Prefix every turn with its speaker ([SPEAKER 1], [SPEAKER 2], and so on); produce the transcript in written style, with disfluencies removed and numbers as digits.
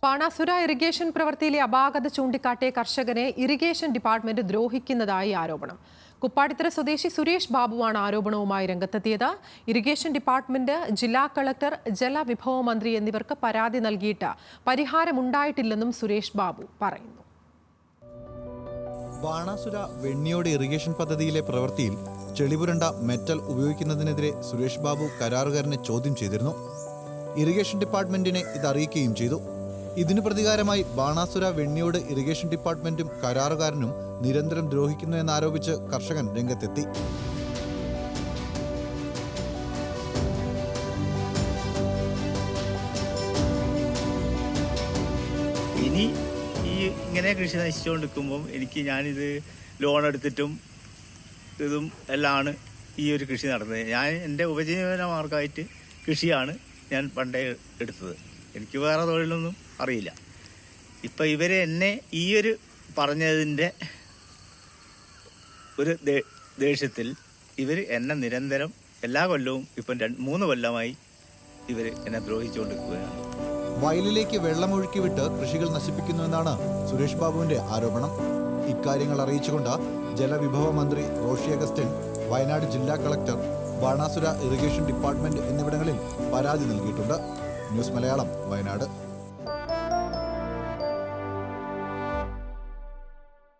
[SPEAKER 1] Banasura irrigation പ്രവൃത്തിയിലെ അപാകത ചൂണ്ടിക്കാട്ടിയ കർഷകനെ ഇറിഗേഷൻ ഡിപ്പാർട്ട്മെന്റ് ദ്രോഹിക്കുന്നതായി ആരോപണം. കുപ്പാടിത്തറ സ്വദേശി സുരേഷ് ബാബുവാണ് ആരോപണവുമായി രംഗത്തെത്തിയത്. ഇറിഗേഷൻ ഡിപ്പാർട്ട്മെന്റ്, ജില്ലാ കളക്ടർ, ജലവിഭവ മന്ത്രി എന്നിവർക്ക് പരാതി നൽകിയിട്ട് പരിഹാരമുണ്ടായിട്ടില്ലെന്നും സുരേഷ് ബാബു പറയുന്നു.
[SPEAKER 2] ബാണാസുര വെണ്ണിയോട് ഇറിഗേഷൻ പദ്ധതിയിലെ പ്രവൃത്തിയിൽ ചെളിപുരണ്ട മെറ്റൽ ഉപയോഗിക്കുന്നതിനെതിരെ സുരേഷ് ബാബു കരാറുകാരനെ ചോദ്യം ചെയ്തിരുന്നു. ഇറിഗേഷൻ ഡിപ്പാർട്ട്മെന്റിനെ ഇത് അറിയിക്കുകയും ചെയ്തു. ഇതിനു പ്രതികാരമായി ബാണാസുര വെണ്ണിയോട് ഇറിഗേഷൻ ഡിപ്പാർട്ട്മെന്റും കരാറുകാരനും നിരന്തരം ദ്രോഹിക്കുന്നു എന്നാരോപിച്ച് കർഷകൻ രംഗത്തെത്തി.
[SPEAKER 3] ഇനി ഇങ്ങനെ കൃഷി നശിച്ചുകൊണ്ടിരിക്കുമ്പം ഞാനിത് ലോൺ എടുത്തിട്ടും ഇതും എല്ലാമാണ് ഈ ഒരു കൃഷി നടന്നത്. എൻ്റെ ഉപജീവന മാർഗമായിട്ട് കൃഷിയാണ് ഞാൻ പണ്ടേ എടുത്തത്. എനിക്ക് വേറെ തൊഴിലൊന്നും അറിയില്ല. ഇപ്പം ഇവർ എന്നെ ഈ ഒരു പറഞ്ഞതിൻ്റെ ഒരു ദേഷ്യത്തിൽ ഇവർ എന്നെ നിരന്തരം എല്ലാ കൊല്ലവും ഇപ്പം 3 കൊല്ലമായി ഇവർ എന്നെ ദ്രോഹിച്ചുകൊണ്ടിരിക്കുകയാണ്.
[SPEAKER 2] വയലിലേക്ക് വെള്ളമൊഴുക്കി വിട്ട് കൃഷികൾ നശിപ്പിക്കുന്നുവെന്നാണ് സുരേഷ് ബാബുവിന്റെ ആരോപണം. ഇക്കാര്യങ്ങൾ അറിയിച്ചുകൊണ്ട് ജലവിഭവ മന്ത്രി റോഷി അഗസ്റ്റിൻ, വയനാട് ജില്ലാ കളക്ടർ, ബാണാസുര ഇറിഗേഷൻ ഡിപ്പാർട്ട്മെന്റ് എന്നിവിടങ്ങളിൽ പരാതി നൽകിയിട്ടുണ്ട്. ന്യൂസ് മലയാളം, വയനാട്.